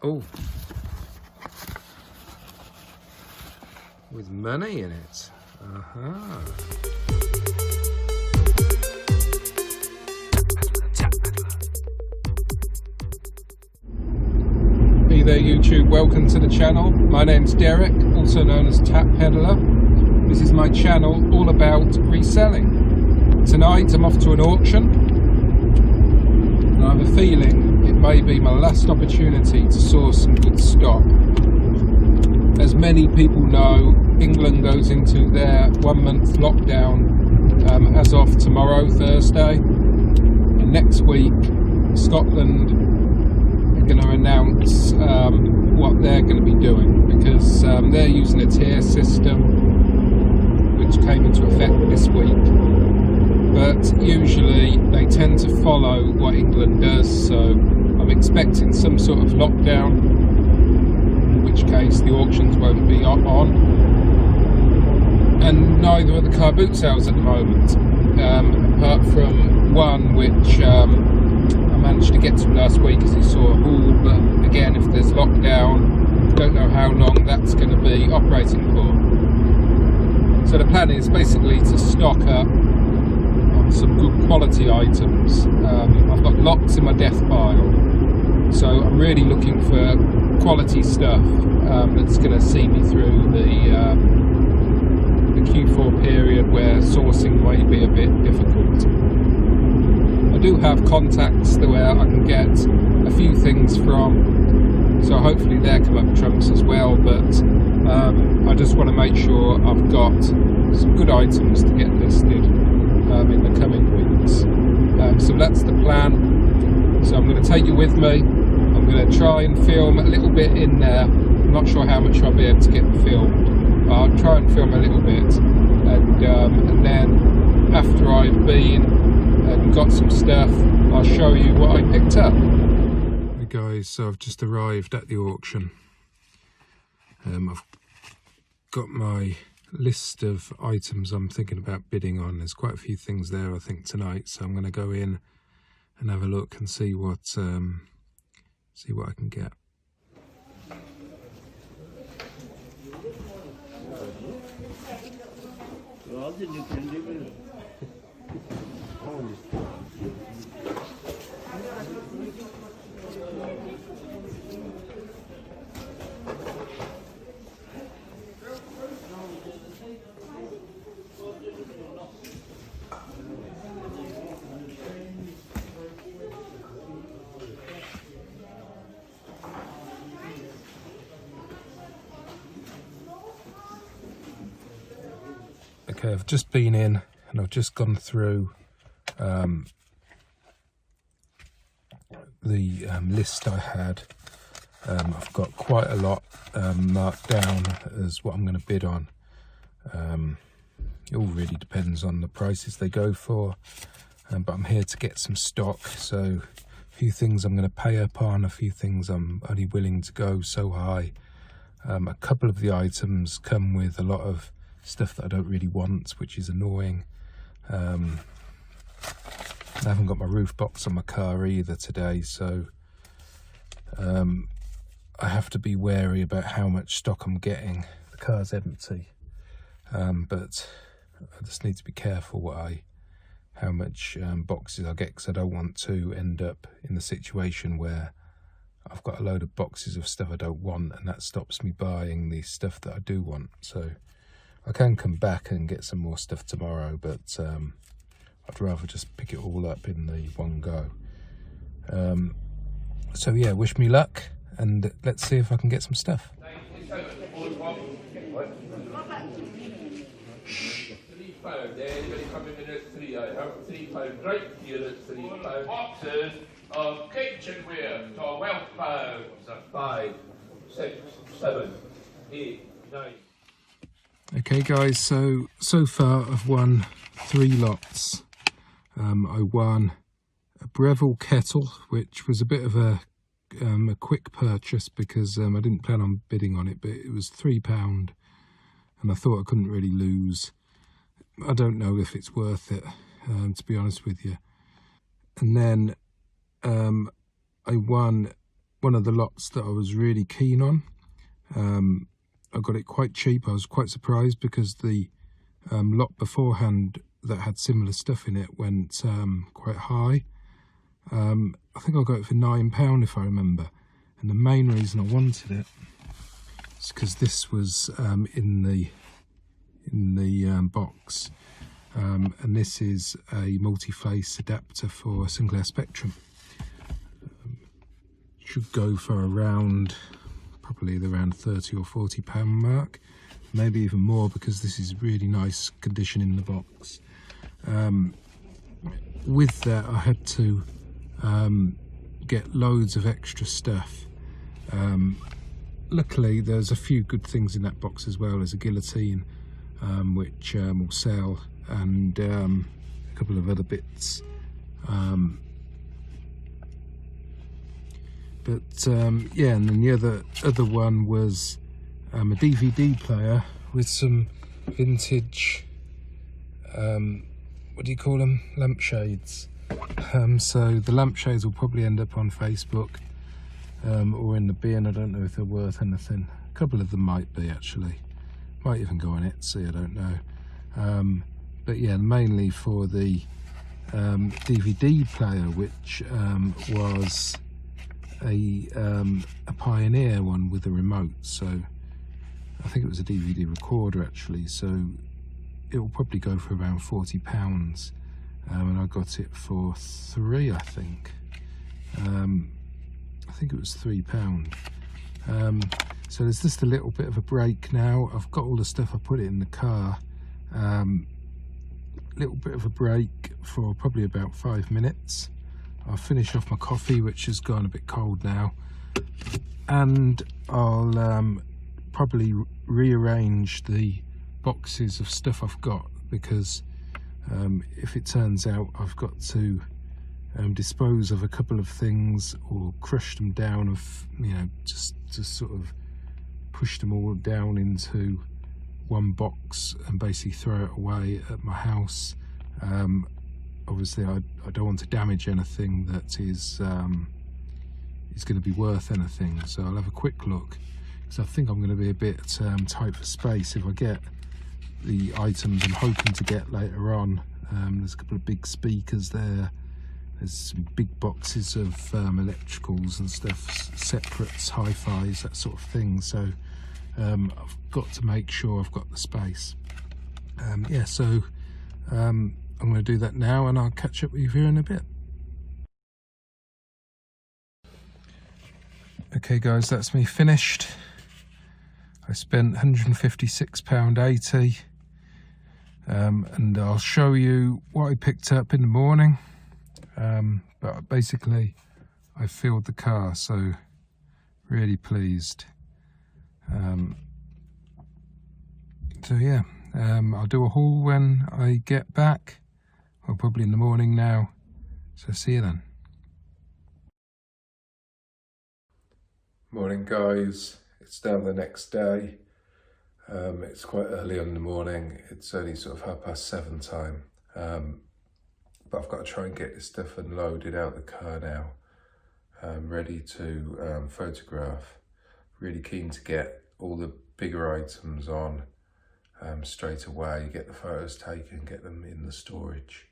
Oh, with money in it. Hey there YouTube, welcome to the channel. My name's Derek, also known as Tap Peddler. This is my channel all about reselling. Tonight I'm off to an auction, and I have a feeling it may be my last opportunity to source some good stock. As many people know, England goes into their 1 month lockdown as of tomorrow, Thursday, and next week Scotland are going to announce what they're going to be doing, because they're using a tier system which came into effect this week, but usually they tend to follow what England does, so I'm expecting some sort of lockdown, in which case the auctions won't be on, and neither are the car boot sales at the moment, apart from one which I managed to get to last week as you saw a haul, but again, if there's lockdown, don't know how long that's going to be operating for. So the plan is basically to stock up on some good quality items. I've got lots in my death pile, so I'm really looking for quality stuff that's going to see me through the Q4 period where sourcing might be a bit difficult. I do have contacts where I can get a few things from, so hopefully they'll come up trumps as well, but I just want to make sure I've got some good items to get listed in the coming weeks. So that's the plan. So I'm going to take you with me. I'm going to try and film a little bit in there. I'm not sure how much I'll be able to get filmed. I'll try and film a little bit, and then after I've been and got some stuff, I'll show you what I picked up. Hey guys, so I've just arrived at the auction. I've got my list of items I'm thinking about bidding on. There's quite a few things there I think tonight, so I'm going to go in and have a look and see what I can get. Okay, I've just been in and I've just gone through the list I had. I've got quite a lot marked down as what I'm going to bid on. It all really depends on the prices they go for, but I'm here to get some stock, so a few things I'm going to pay up on, a few things I'm only willing to go so high. A couple of the items come with a lot of stuff that I don't really want, which is annoying. I haven't got my roof box on my car either today, so I have to be wary about how much stock I'm getting. The car's empty, but I just need to be careful how much boxes I get, because I don't want to end up in the situation where I've got a load of boxes of stuff I don't want, and that stops me buying the stuff that I do want. So I can come back and get some more stuff tomorrow, but I'd rather just pick it all up in the one go. So yeah, wish me luck, and let's see if I can get some stuff. Boxes of kitchenware to £12. 5, 6, 7, 8, 9. Okay guys, so far I've won 3 lots. I won a Breville Kettle, which was a bit of a quick purchase because I didn't plan on bidding on it, but it was £3 and I thought I couldn't really lose. I don't know if it's worth it, to be honest with you. And then I won one of the lots that I was really keen on. I got it quite cheap. I was quite surprised because the lot beforehand that had similar stuff in it went quite high. I think I got it for £9 if I remember, and the main reason I wanted it is because this was in the box, and this is a multi-face adapter for Sinclair Spectrum. Should go for around, probably around £30 or £40 mark, maybe even more, because this is really nice condition in the box. With that, I had to get loads of extra stuff. Luckily there's a few good things in that box as well. There's a guillotine which will sell, and a couple of other bits. Yeah, and then the other one was a DVD player with some vintage, what do you call them, lampshades. So the lampshades will probably end up on Facebook or in the bin. I don't know if they're worth anything. A couple of them might be, actually. Might even go on Etsy, I don't know. But yeah, mainly for the DVD player, which was a Pioneer one with a remote. So I think it was a DVD recorder actually, so it will probably go for around £40, and I got it for £3, I think. I think it was £3. So there's just a little bit of a break now. I've got all the stuff, I put it in the car. Little bit of a break for probably about 5 minutes. I'll finish off my coffee, which has gone a bit cold now, and I'll probably rearrange the boxes of stuff I've got, because if it turns out I've got to dispose of a couple of things or crush them down, of just sort of push them all down into one box and basically throw it away at my house. Obviously I don't want to damage anything that is going to be worth anything, so I'll have a quick look, because I think I'm going to be a bit tight for space if I get the items I'm hoping to get later on. There's a couple of big speakers there, there's some big boxes of electricals and stuff, separates, hi-fis, that sort of thing, so I've got to make sure I've got the space. Yeah, so I'm going to do that now, and I'll catch up with you here in a bit. Okay guys, that's me finished. I spent £156.80, and I'll show you what I picked up in the morning. But basically I filled the car, so really pleased. So yeah, I'll do a haul when I get back, or probably in the morning now, so see you then. Morning guys, it's now the next day. It's quite early in the morning, it's only sort of 7:30 time, but I've got to try and get this stuff unloaded out the car now. I'm ready to photograph. Really keen to get all the bigger items on straight away, get the photos taken, get them in the storage.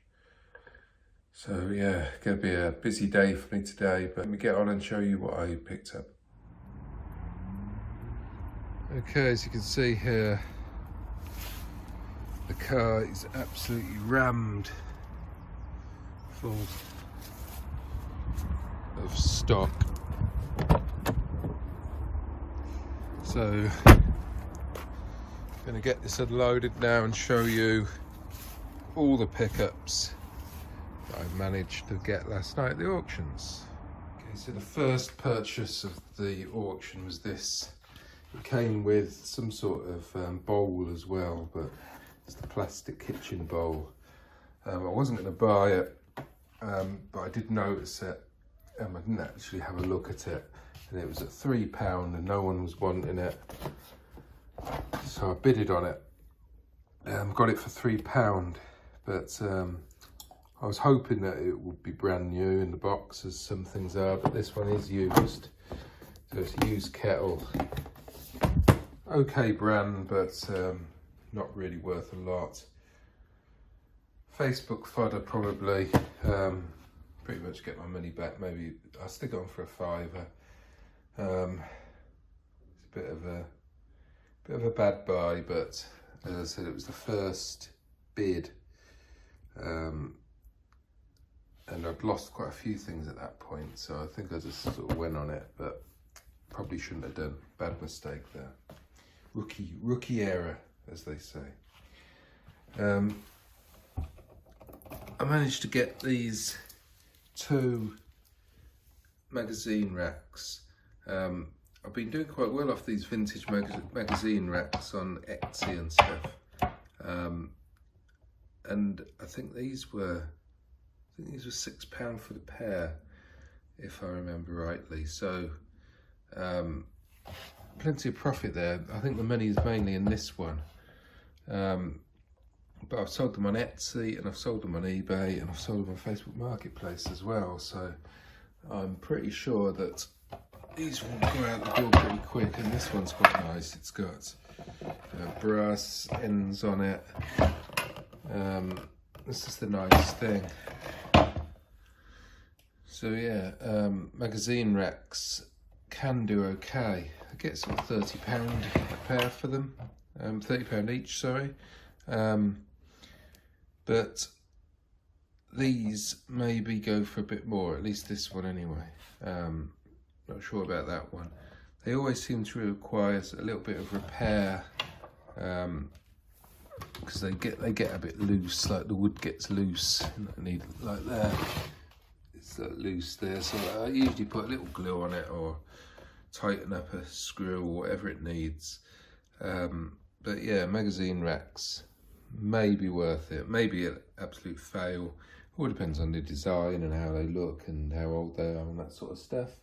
So yeah, gonna be a busy day for me today, but let me get on and show you what I picked up. Okay, as you can see here, the car is absolutely rammed full of stock. So I'm going to get this unloaded now and show you all the pickups that I managed to get last night at the auctions. Okay, so the first purchase of the auction was this. It came with some sort of bowl as well, but it's the plastic kitchen bowl. I wasn't going to buy it, but I did notice it. I didn't actually have a look at it, and it was at £3 and no one was wanting it. So I bidded on it. Got it for £3, but I was hoping that it would be brand new in the box, as some things are, but this one is used. So it's a used kettle. Okay brand, but not really worth a lot. Facebook fodder probably. Pretty much get my money back. Maybe I'll stick it on for a £5. It's a bit of a bad buy, but as I said, it was the first bid, and I'd lost quite a few things at that point, so I think I just sort of went on it, but probably shouldn't have done. Bad mistake there. Rookie error, as they say. I managed to get these 2 magazine racks. I've been doing quite well off these vintage magazine racks on Etsy and stuff. And I think these were £6 for the pair, if I remember rightly. So plenty of profit there. I think the money is mainly in this one. But I've sold them on Etsy, and I've sold them on eBay, and I've sold them on Facebook Marketplace as well. So I'm pretty sure that these will go out the door pretty quick. And this one's quite nice. It's got brass ends on it. This is the nice thing. So yeah, magazine racks can do okay. I get sort of £30 a pair for them, £30 each, sorry. But these maybe go for a bit more, at least this one anyway. Not sure about that one. They always seem to require a little bit of repair, because they get a bit loose, like the wood gets loose. I need like there. It's loose there, so I usually put a little glue on it or tighten up a screw or whatever it needs. But yeah, magazine racks may be worth it, maybe an absolute fail. All depends on the design and how they look and how old they are and that sort of stuff.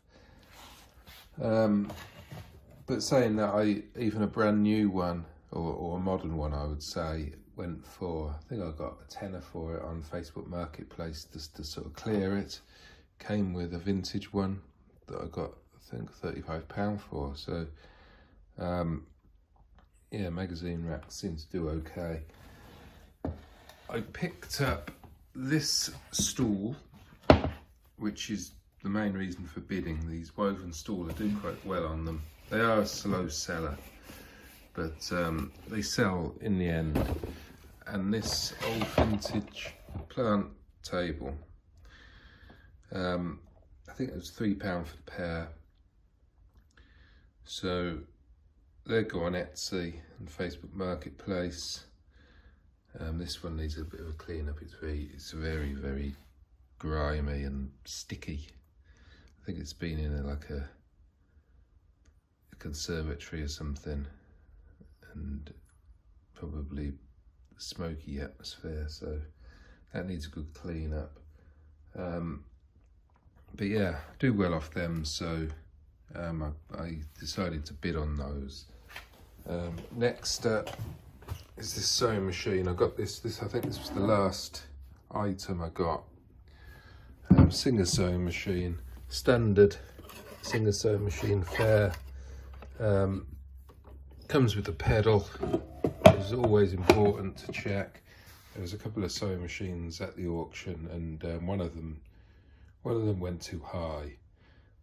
But saying that, even a brand new one or a modern one, I would say, went for, I think I got a tenner for it on Facebook Marketplace just to sort of clear it. Came with a vintage one that I got, I think, £35 for. So yeah, magazine racks seem to do okay. I picked up this stool, which is the main reason for bidding. These woven stool, I do quite well on them. They are a slow seller, but they sell in the end. And this old vintage plant table, I think it was £3 for the pair. So they go on Etsy and Facebook Marketplace. This one needs a bit of a clean up. It's very, very grimy and sticky. I think it's been in a conservatory or something, and probably smoky atmosphere, so that needs a good clean up. But yeah, I do well off them, so I decided to bid on those. Next up is this sewing machine. I got this I think this was the last item I got. Singer sewing machine, standard Singer sewing machine, fair. Comes with a pedal. It's always important to check. There was a couple of sewing machines at the auction, and one of them went too high,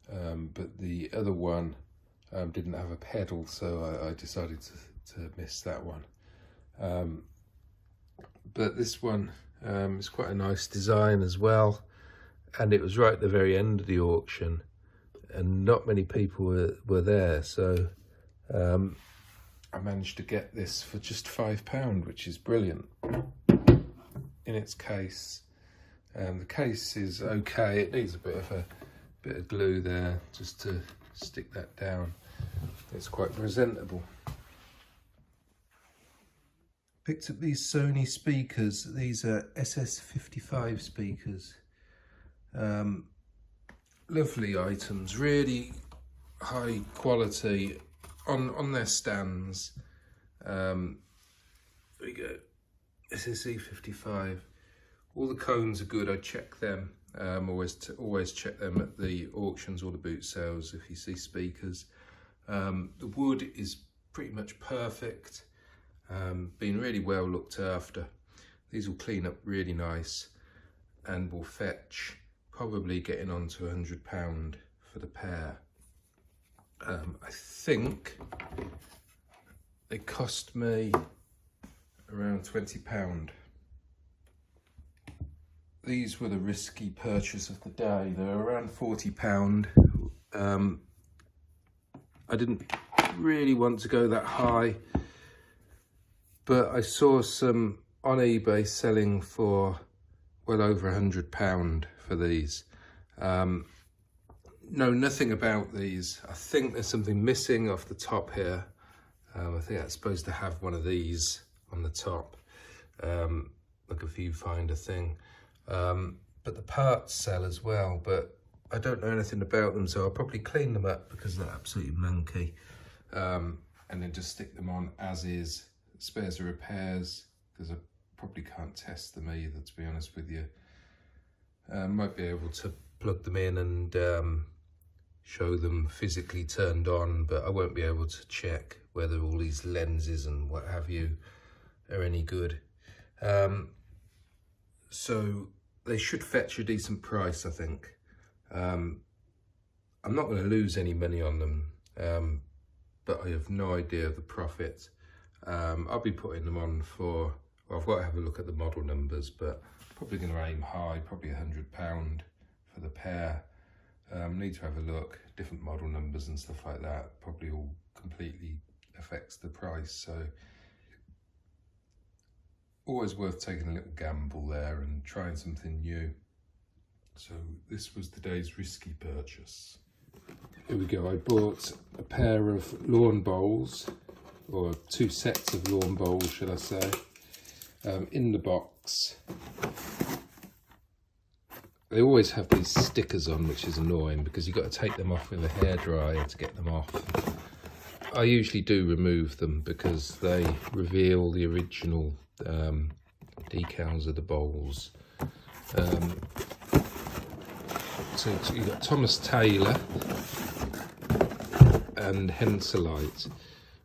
but the other one didn't have a pedal, so I decided to miss that one. But this one is quite a nice design as well, and it was right at the very end of the auction, and not many people were there, so I managed to get this for just £5, which is brilliant. In its case, the case is okay. It needs a bit of glue there just to stick that down. It's quite presentable. Picked up these Sony speakers. These are SS55 speakers. Lovely items, really high quality on their stands. There we go, SSE55. All the cones are good. I checked them. Always check them at the auctions or the boot sales if you see speakers. The wood is pretty much perfect, been really well looked after. These will clean up really nice and will fetch probably getting on to £100 for the pair. I think they cost me around £20. These were the risky purchase of the day. They're around £40. I didn't really want to go that high, but I saw some on eBay selling for well over £100 for these. Know nothing about these. I think there's something missing off the top here. I think that's supposed to have one of these on the top, like a viewfinder thing. But the parts sell as well, but I don't know anything about them, so I'll probably clean them up because they're absolutely manky, and then just stick them on as is. Spares or repairs, because I probably can't test them either, to be honest with you. Might be able to plug them in and show them physically turned on, but I won't be able to check whether all these lenses and what have you are any good. So they should fetch a decent price, I think. I'm not going to lose any money on them, but I have no idea of the profit. I'll be putting them on for, well, I've got to have a look at the model numbers, but probably going to aim high, probably £100 for the pair. Need to have a look, different model numbers and stuff like that, probably all completely affects the price, so always worth taking a little gamble there and trying something new. So this was today's risky purchase. Here we go, I bought a pair of lawn bowls, or 2 sets of lawn bowls should I say, in the box. They always have these stickers on, which is annoying because you've got to take them off with a hairdryer to get them off. I usually do remove them because they reveal the original decals of the bowls. So you've got Thomas Taylor and Henselite,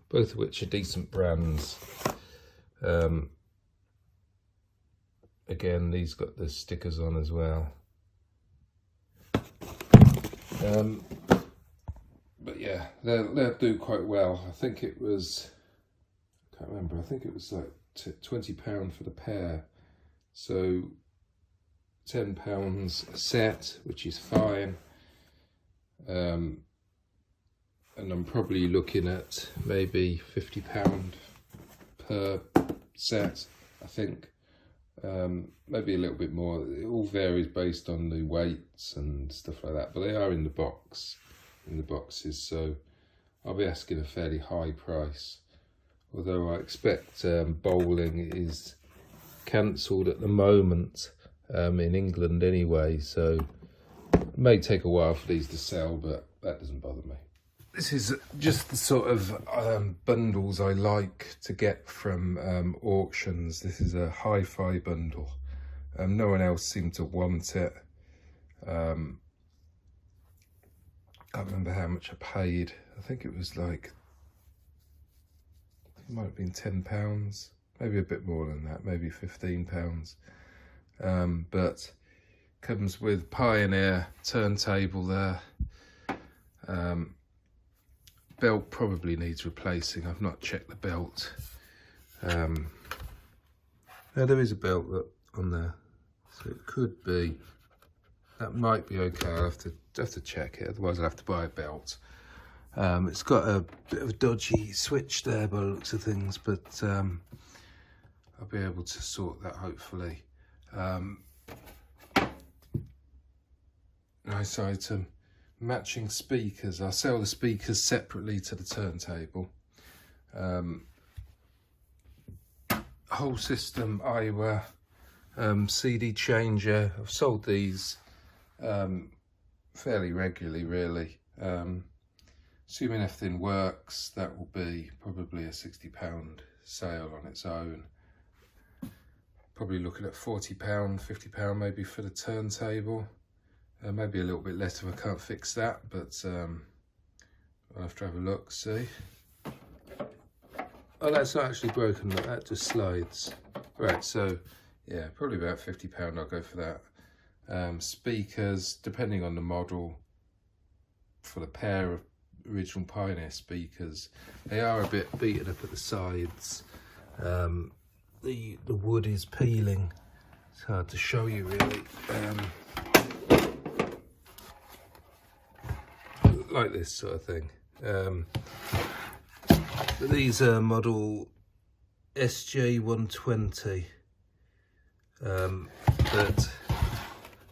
both of which are decent brands. Again, these got the stickers on as well. But yeah, they'll do quite well. I think it was, I can't remember, I think it was like £20 for the pair. So £10 a set, which is fine. And I'm probably looking at maybe £50 per set, I think. Maybe a little bit more. It all varies based on the weights and stuff like that, but they are in the box, in the boxes, so I'll be asking a fairly high price, although I expect bowling is cancelled at the moment in England anyway, so it may take a while for these to sell, but that doesn't bother me. This is just the sort of bundles I like to get from auctions. This is a hi-fi bundle. No one else seemed to want it. Can't remember how much I paid. I think it was like, it might have been £10, maybe a bit more than that, maybe £15. But comes with Pioneer turntable there. Belt probably needs replacing. I've not checked the belt. Now there is a belt on there, so it could be. That might be okay. I'll have to check it. Otherwise, I'll have to buy a belt. It's got a bit of a dodgy switch there by the looks of things, but I'll be able to sort that hopefully. Nice item. Matching speakers. I'll sell the speakers separately to the turntable. Whole system Iowa CD changer. I've sold these fairly regularly, really. Assuming everything works, that will be probably a £60 sale on its own. Probably looking at £40, £50 maybe for the turntable. Maybe a little bit less if I can't fix that, but I'll have to have a look, see. Oh, that's not actually broken, look, that just slides. Right, so yeah, probably about £50 I'll go for that. Speakers, depending on the model, for the pair of original Pioneer speakers, they are a bit beaten up at the sides. The wood is peeling. It's hard to show you really. Like this sort of thing. But these are model SJ120. But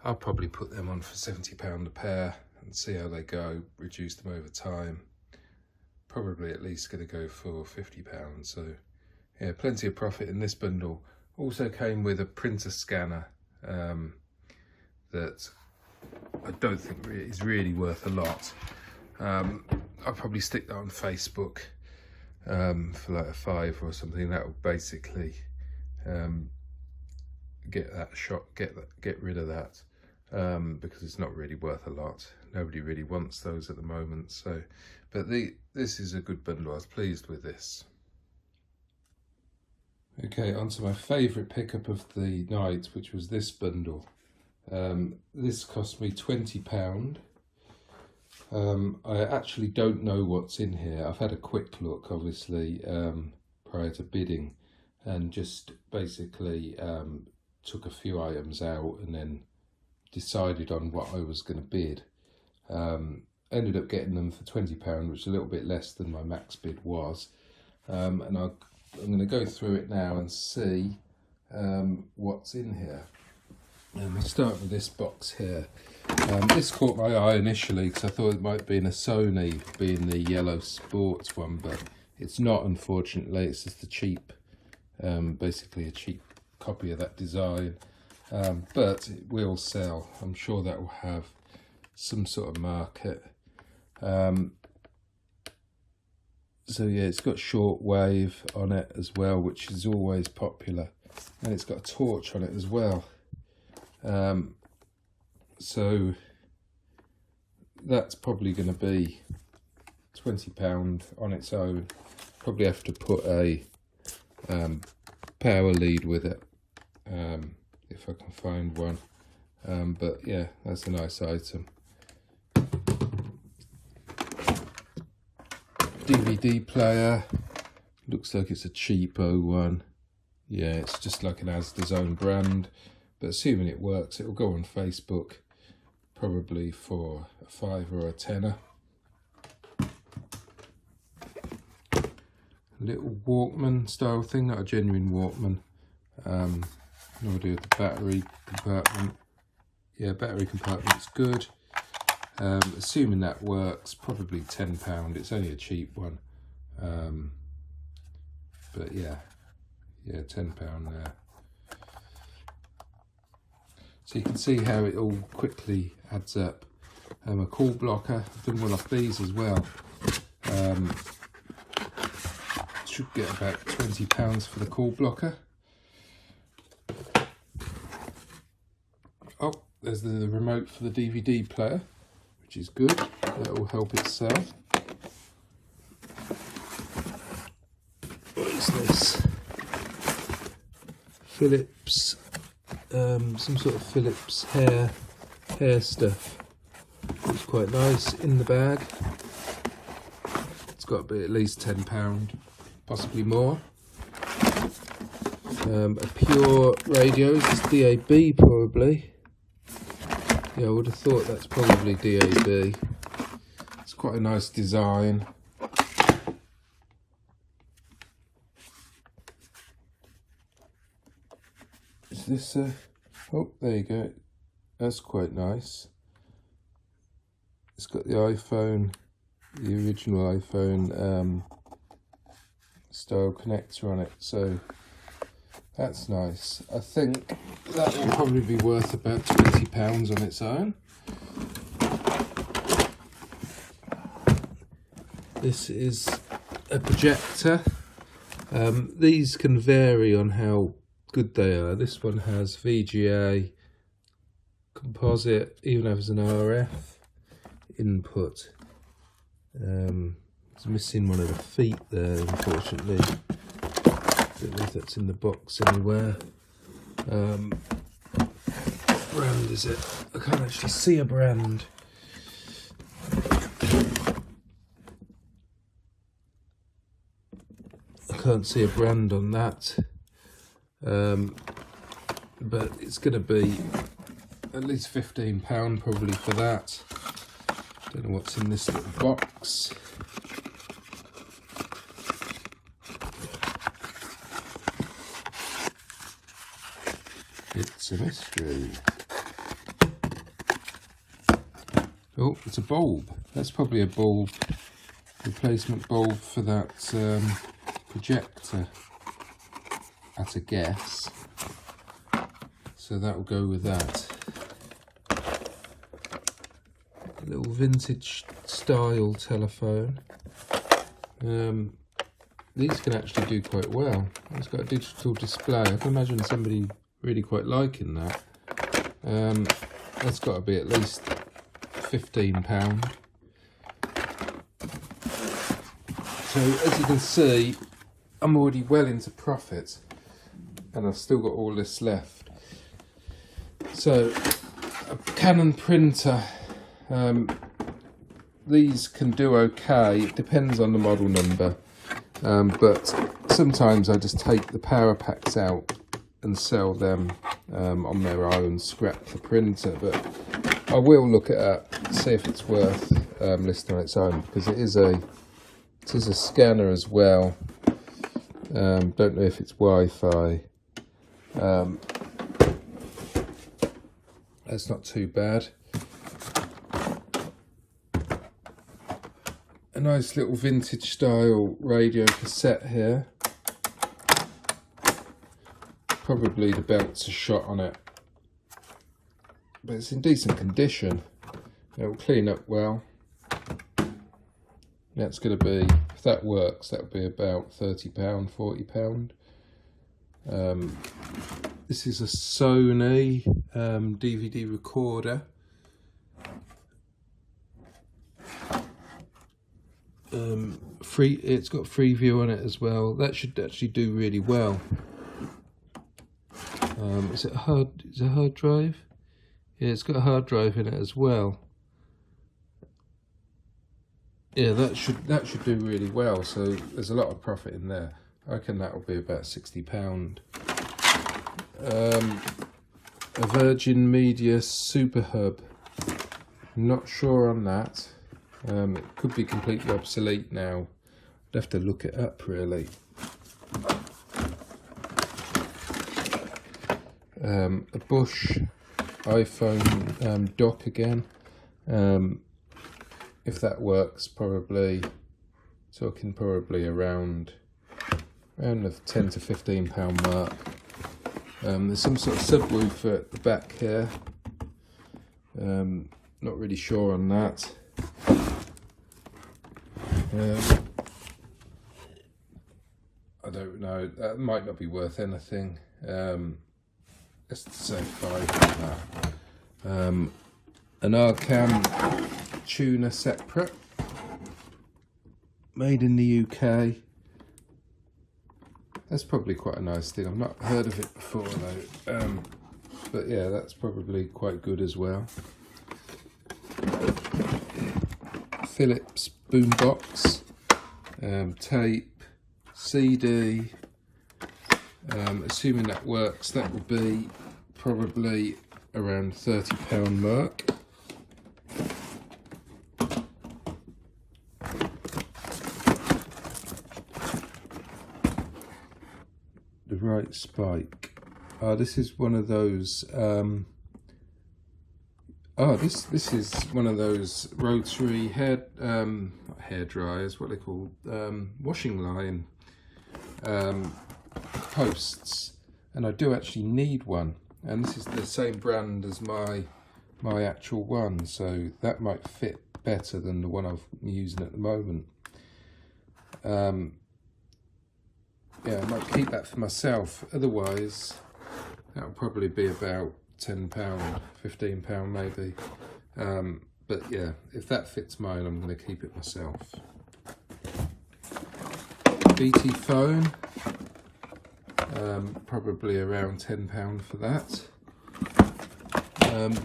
I'll probably put them on for £70 a pair and see how they go, reduce them over time. Probably at least going to go for £50. So yeah, plenty of profit in this bundle. Also came with a printer scanner that I don't think is really worth a lot. I'll probably stick that on Facebook for like a £5 or something. That will basically get rid of that, because it's not really worth a lot. Nobody really wants those at the moment. So, but this is a good bundle. I was pleased with this. Okay, on to my favourite pickup of the night, which was this bundle. This cost me £20. I actually don't know what's in here. I've had a quick look, obviously, prior to bidding, and just basically took a few items out and then decided on what I was going to bid. Ended up getting them for £20, which is a little bit less than my max bid was. And I'm going to go through it now and see what's in here. We'll start with this box here. This caught my eye initially because I thought it might be in a Sony, being the yellow sports one, but it's not, unfortunately. It's just a cheap, basically a cheap copy of that design. But it will sell. I'm sure that will have some sort of market. So yeah, it's got shortwave on it as well, which is always popular, and it's got a torch on it as well. So that's probably going to be £20 on its own. Probably have to put a power lead with it, if I can find one. But yeah, that's a nice item. DVD player, looks like it's a cheapo one. Yeah, it's just like an Asda's own brand, but assuming it works, it will go on Facebook, probably for a £5 or a £10. Little Walkman style thing, not a genuine Walkman. No idea the battery compartment. Yeah, battery compartment's good. Assuming that works, probably £10. It's only a cheap one. But yeah, £10 there. So you can see how it all quickly adds up. A call blocker, I've done one off these as well. Should get about £20 for the call blocker. Oh, there's the remote for the DVD player, which is good. That will help it sell. What is this? Phillips, some sort of Phillips hair stuff. It's quite nice in the bag. It's got to be at least £10, possibly more. A pure radio, is this DAB probably? Yeah, I would have thought that's probably DAB. It's quite a nice design. Is this a... Oh, there you go. That's quite nice. It's got the iPhone, the original iPhone style connector on it, so that's nice. I think that will probably be worth about £20 on its own. This is a projector. These can vary on how good they are. This one has VGA, composite, even has an RF input. It's missing one of the feet there, unfortunately. Don't know if that's in the box anywhere. What brand is it? I can't actually see a brand. I can't see a brand on that. But it's going to be at least £15 probably for that. Don't know what's in this little box. It's a mystery. Oh, it's a bulb. That's probably a bulb, replacement bulb for that projector, at a guess. So that will go with that. A little vintage style telephone. These can actually do quite well. It's got a digital display. I can imagine somebody really quite liking that. That's got to be at least £15. So as you can see, I'm already well into profit, and I've still got all this left. So a Canon Printer, these can do okay. It depends on the model number, but sometimes I just take the power packs out and sell them on their own, scrap the printer. But I will look it up, see if it's worth listing on its own, because it is a scanner as well. Don't know if it's Wi-Fi. That's not too bad. A nice little vintage style radio cassette here. Probably the belts are shot on it, but it's in decent condition. It will clean up well. That's going to be, if that works, that would be about £30, £40. This is a Sony DVD recorder. It's got Freeview on it as well. That should actually do really well. Is it a hard drive? Yeah, it's got a hard drive in it as well. Yeah, that should do really well. So there's a lot of profit in there. I reckon that will be about £60. A Virgin Media Super Hub. Not sure on that. It could be completely obsolete now. I'd have to look it up really. A Bush iPhone dock again. If that works, probably talking probably around the £10 to £15 mark. There's some sort of subwoofer at the back here. Not really sure on that. I don't know. That might not be worth anything. Let's say £5 on that. An Arcam tuner separate, made in the UK. That's probably quite a nice thing. I've not heard of it before though, but yeah, that's probably quite good as well. Phillips Boom Box, tape, CD. Assuming that works, that will be probably around £30 mark. The right spike. This is one of those. This is one of those rotary hair dryers. What they call washing line posts, and I do actually need one. And this is the same brand as my actual one, so that might fit better than the one I'm using at the moment. yeah, I might keep that for myself. Otherwise, that'll probably be about £10, £15 maybe. But yeah, if that fits mine, I'm going to keep it myself. BT phone, probably around £10 for that.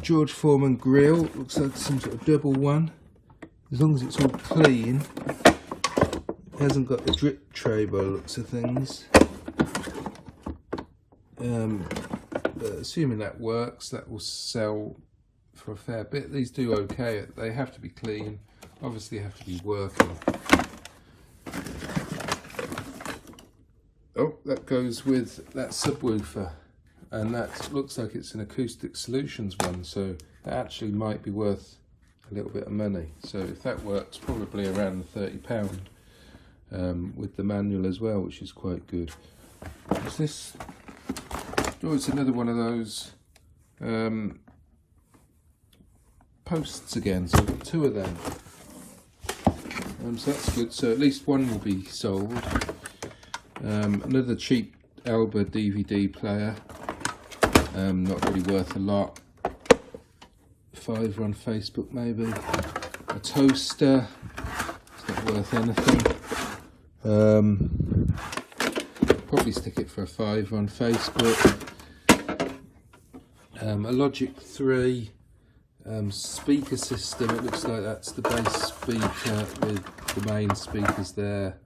George Foreman grill, looks like some sort of double one. As long as it's all clean, it hasn't got the drip tray by the looks of things. But assuming that works, that will sell for a fair bit. These do okay. They have to be clean, obviously have to be working. Oh, that goes with that subwoofer, and that looks like it's an Acoustic Solutions one, so that actually might be worth a little bit of money. So if that works, probably around £30 with the manual as well, which is quite good. What's this? Oh, it's another one of those posts again, so I've got two of them. So that's good, so at least one will be sold. Another cheap Alba DVD player, not really worth a lot. £5 on Facebook maybe. A toaster, it's not worth anything. Probably stick it for a £5 on Facebook. A Logic 3 speaker system, it looks like that's the bass speaker with the main speakers there.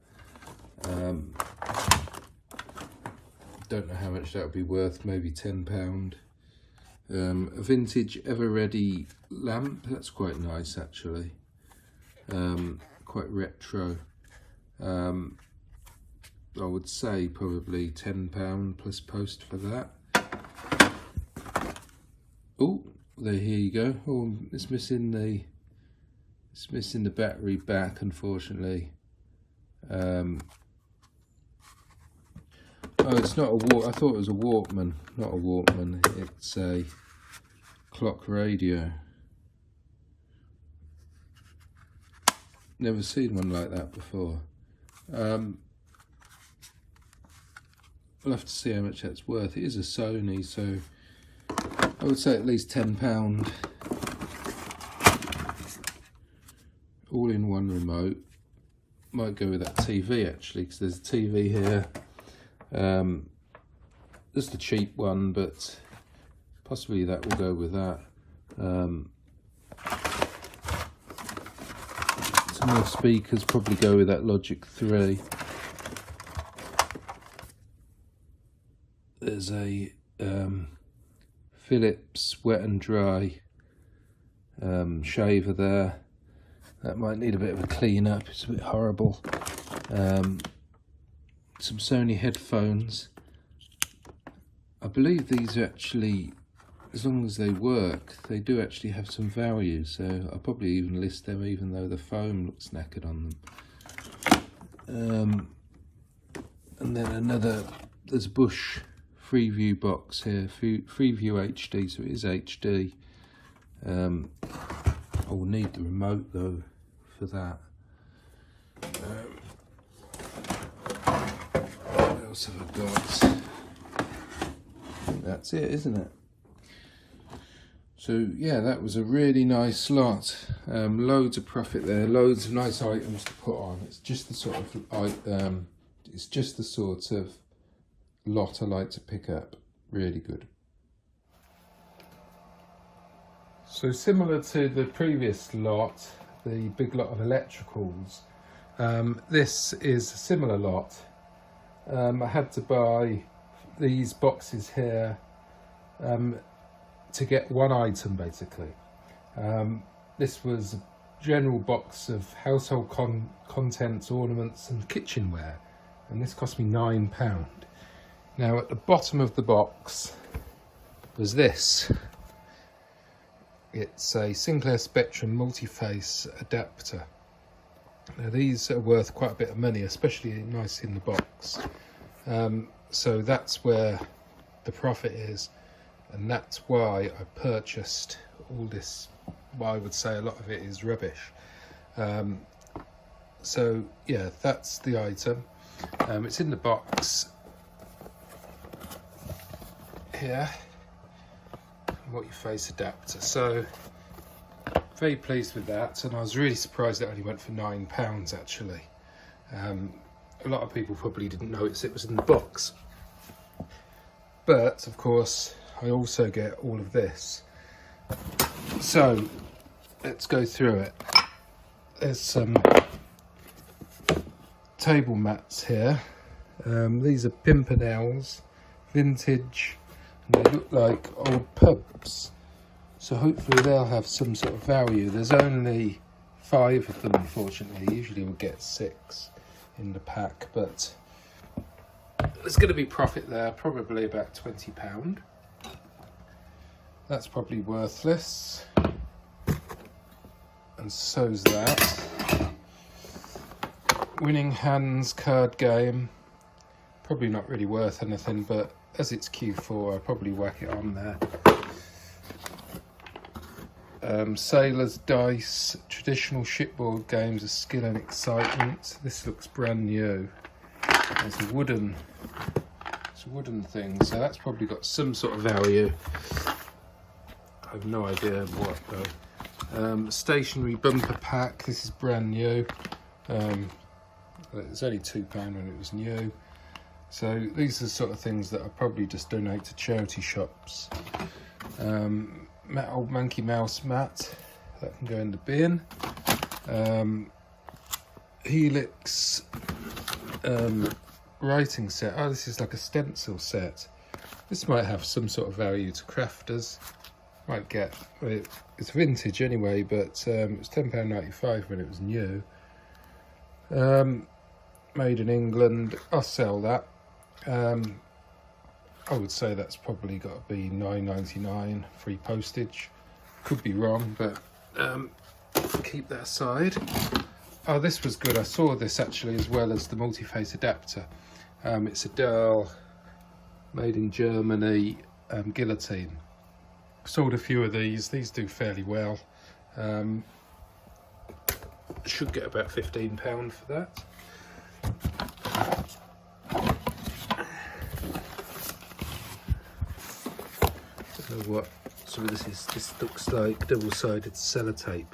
Don't know how much that would be worth, maybe £10. A vintage Ever Ready lamp, that's quite nice actually, quite retro. I would say probably £10 plus post for that. Oh, there, here you go. Oh, it's missing the battery back, unfortunately. Oh, it's not a I thought it was a Walkman. Not a Walkman. It's a clock radio. Never seen one like that before. We'll have to see how much that's worth. It is a Sony, so I would say at least £10. All-in-one remote. Might go with that TV actually, because there's a TV here. Just a cheap one, but possibly that will go with that. Some more speakers, probably go with that Logic 3. There's a Phillips wet and dry shaver there. That might need a bit of a clean up, it's a bit horrible. Some Sony headphones. I believe these are actually, as long as they work, they do actually have some value, so I'll probably even list them even though the foam looks knackered on them. And then another, there's a Bush Freeview box here, Freeview HD, so it is HD. I will need the remote though for that. What else have I got? I think that's it, isn't it? So yeah, that was a really nice lot. Loads of profit there, loads of nice items to put on. It's just the sort of lot I like to pick up. Really good. So similar to the previous lot, the big lot of electricals, this is a similar lot. I had to buy these boxes here to get one item basically. This was a general box of household contents, ornaments and kitchenware, and this cost me £9. Now at the bottom of the box was this. It's a Sinclair Spectrum multi-face adapter. Now these are worth quite a bit of money, especially nice in the box. So that's where the profit is, and that's why I purchased all this. Well, I would say a lot of it is rubbish. So yeah, that's the item. It's in the box here. Multi-face adapter. So very pleased with that, and I was really surprised it only went for £9 actually. A lot of people probably didn't notice it was in the box, but of course I also get all of this. So let's go through it. There's some table mats here. These are Pimpernels, vintage, and they look like old pubs, so hopefully they'll have some sort of value. There's only 5 of them, unfortunately. Usually we'll get 6 in the pack, but there's going to be profit there, probably about £20. That's probably worthless, and so's that. Winning Hands card game, probably not really worth anything, but as it's Q4 I'll probably whack it on there. Sailors dice, traditional shipboard games of skill and excitement. This looks brand new. It's a wooden thing, so that's probably got some sort of value. I have no idea what though. Stationary bumper pack. This is brand new. It was only £2 when it was new. So these are the sort of things that I'll probably just donate to charity shops. Old Monkey Mouse mat, that can go in the bin. Helix writing set. Oh, this is like a stencil set. This might have some sort of value to crafters. Might get, it's vintage anyway, but it was £10.95 when it was new. Made in England. I'll sell that. I would say that's probably got to be £9.99 free postage. Could be wrong, but keep that aside. Oh, this was good. I saw this actually as well as the multi-face adapter. It's a Dell, made in Germany, guillotine. Sold a few of these. These do fairly well. Should get about £15 for that. What so this looks like double-sided sellotape.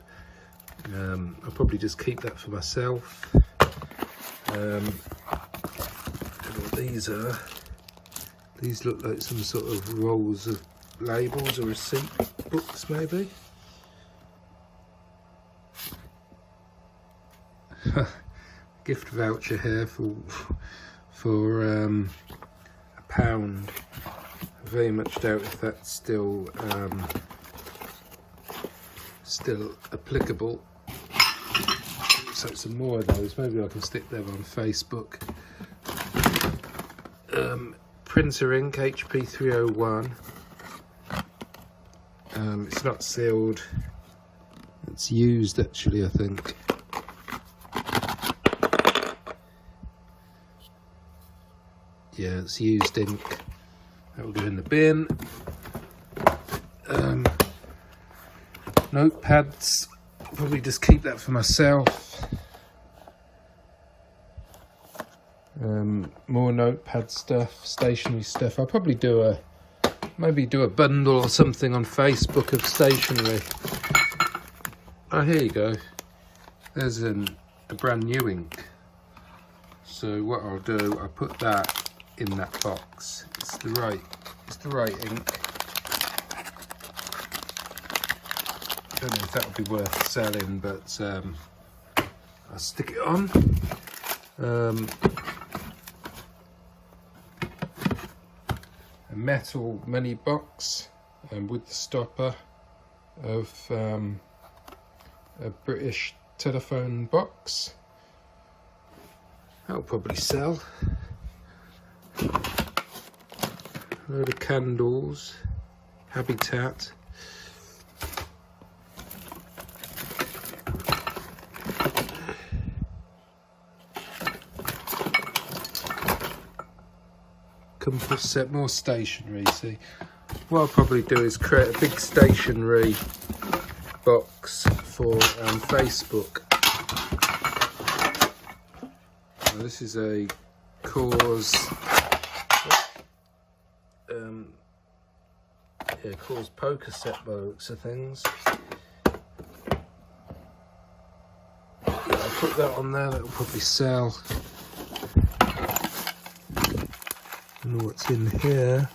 I'll probably just keep that for myself. What these are, these look like some sort of rolls of labels or receipt books maybe. Gift voucher here for £1. I very much doubt if that's still applicable. So some more of those. Maybe I can stick them on Facebook. Printer ink, HP 301. It's not sealed. It's used actually, I think. Yeah, it's used ink. That will go in the bin. Notepads, I'll probably just keep that for myself. More notepad stuff, stationery stuff. I'll probably maybe do a bundle or something on Facebook of stationery. Oh, here you go. There's a brand new ink. So what I'll do, I'll put that in that box. It's the right ink. I don't know if that would be worth selling, but I'll stick it on. A metal mini box with the stopper of a British telephone box. That'll probably sell. A load of candles, Habitat. Compass set, more stationery. See, what I'll probably do is create a big stationery box for Facebook. Now, this is a cause poker set by the looks of things. I'll put that on there, that'll probably sell. I don't know what's in here.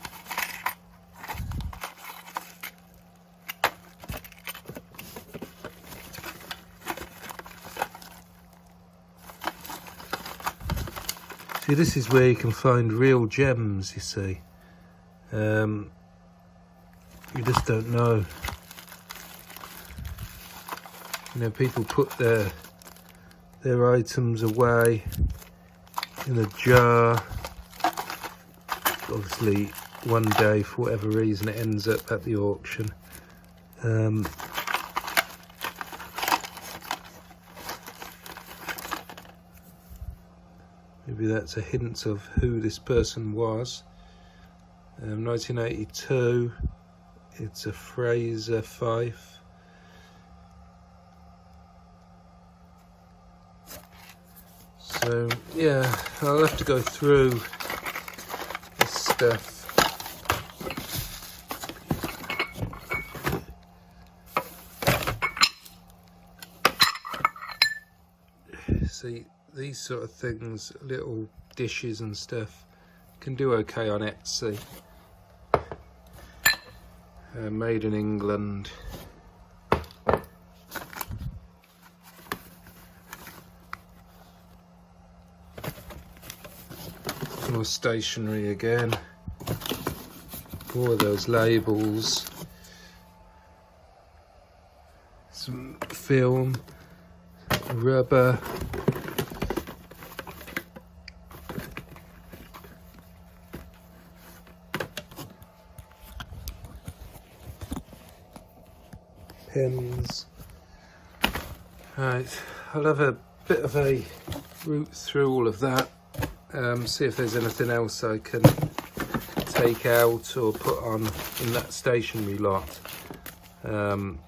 See, this is where you can find real gems, you see. You just don't know. You know, people put their items away in a jar. Obviously, one day, for whatever reason, it ends up at the auction. Maybe that's a hint of who this person was. 1982, it's a Fraser Fife. So yeah, I'll have to go through this stuff. See, these sort of things, little dishes and stuff, can do okay on Etsy. Made in England. More stationery again. More of those labels. Some film, rubber. Pins. Right, I'll have a bit of a route through all of that, see if there's anything else I can take out or put on in that stationery lot, and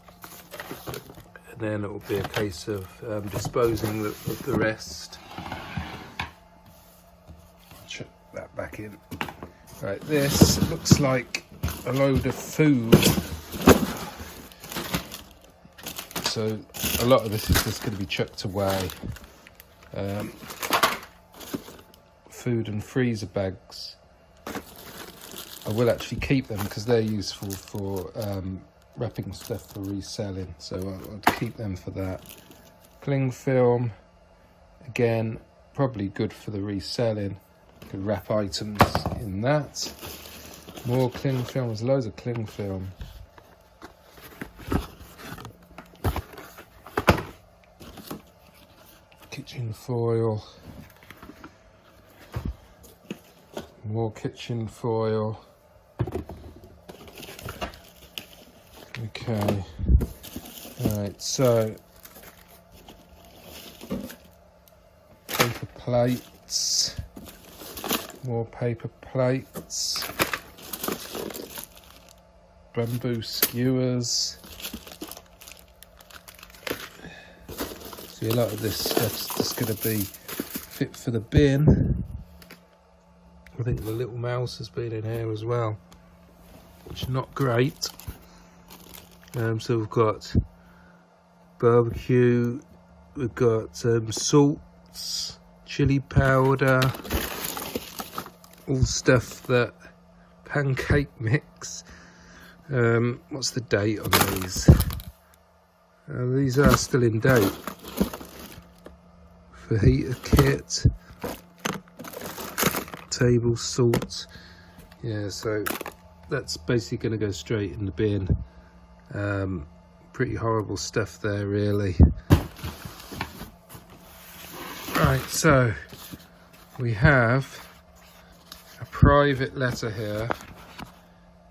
then it will be a case of disposing of the rest. Chuck that back in. Right, this looks like a load of food. So a lot of this is just going to be chucked away. Food and freezer bags. I will actually keep them because they're useful for wrapping stuff for reselling. So I'll keep them for that. Cling film, again, probably good for the reselling. Could wrap items in that. More cling film. There's loads of cling film. Kitchen foil, more kitchen foil. Okay, right, so paper plates, more paper plates, bamboo skewers. See, a lot of this stuff's just going to be fit for the bin. I think the little mouse has been in here as well, which is not great. So we've got barbecue, we've got salts, chili powder, all stuff that pancake mix. What's the date on these? These are still in date. Fajita kit, table salt. Yeah, so that's basically going to go straight in the bin. Pretty horrible stuff there, really. Right, so we have a private letter here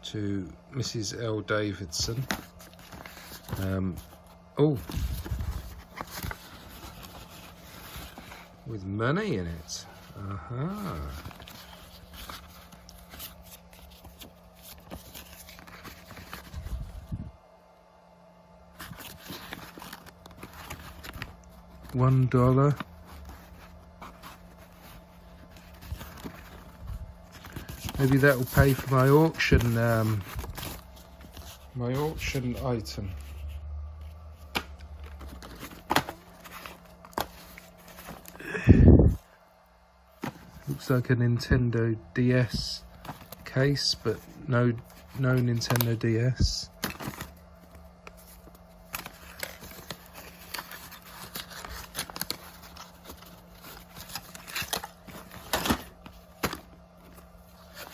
to Mrs. L. Davidson. Oh, with money in it. Aha. $1. Maybe that will pay for my auction item. Looks like a Nintendo DS case, but no Nintendo DS.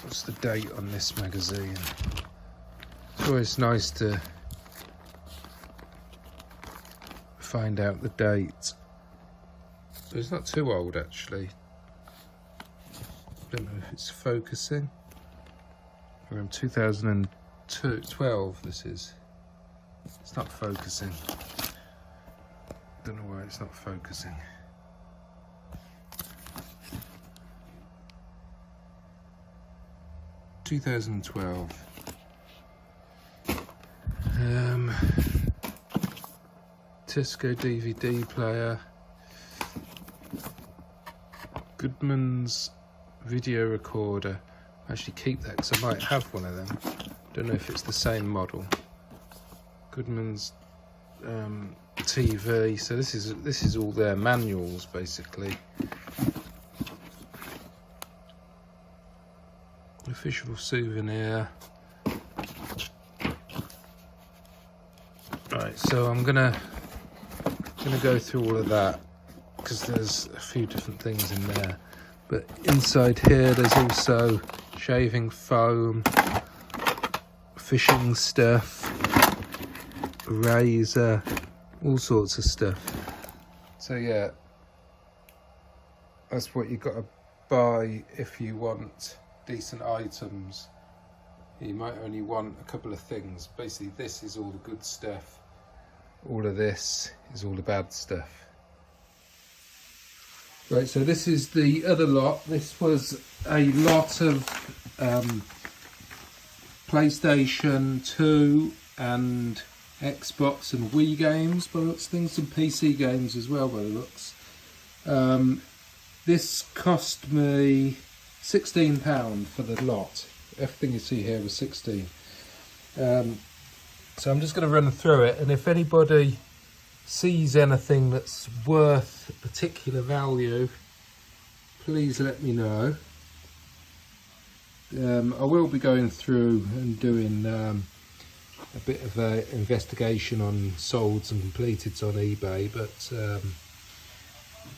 What's the date on this magazine? It's always nice to find out the date. It's not too old actually. I don't know if it's focusing. From 2012 this is. It's not focusing. Don't know why it's not focusing. (2012). Tisco DVD player. Goodman's video recorder. Actually keep that because I might have one of them. Don't know if it's the same model. Goodman's TV. So this is all their manuals basically. Official souvenir. Right, so I'm gonna go through all of that because there's a few different things in there. But inside here there's also shaving foam, fishing stuff, razor, all sorts of stuff. So yeah, that's what you got to buy if you want decent items. You might only want a couple of things. Basically this is all the good stuff, all of this is all the bad stuff. Right, so this is the other lot. This was a lot of PlayStation 2 and Xbox and Wii games by the looks of things, some PC games as well by the looks. This cost me £16 for the lot. Everything you see here was 16. So I'm just going to run through it, and if anybody sees anything that's worth particular value, please let me know. I will be going through and doing a bit of an investigation on solds and completeds on eBay, but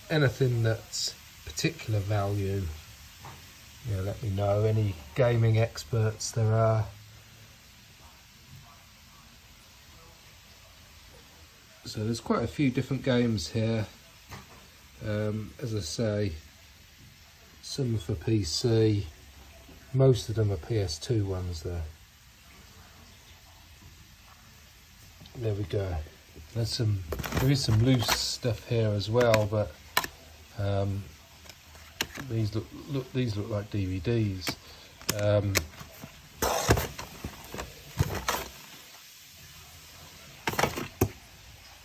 anything that's particular value, yeah, let me know. Any gaming experts there are. So there's quite a few different games here. As I say, some for PC, most of them are PS2 ones there. There we go. There is some loose stuff here as well, but these look like DVDs.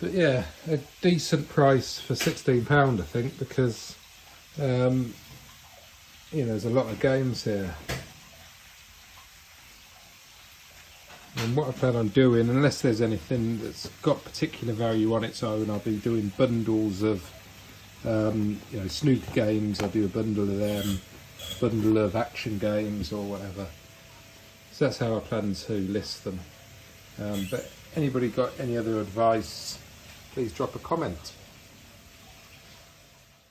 But yeah, a decent price for £16 I think, because you know, there's a lot of games here. And what I plan on doing, unless there's anything that's got particular value on its own, I'll be doing bundles of you know, snooker games. I'll do a bundle of them, bundle of action games or whatever. So that's how I plan to list them. But anybody got any other advice, please drop a comment.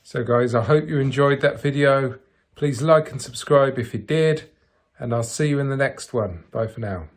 So guys, I hope you enjoyed that video. Please like and subscribe if you did, and I'll see you in the next one. Bye for now.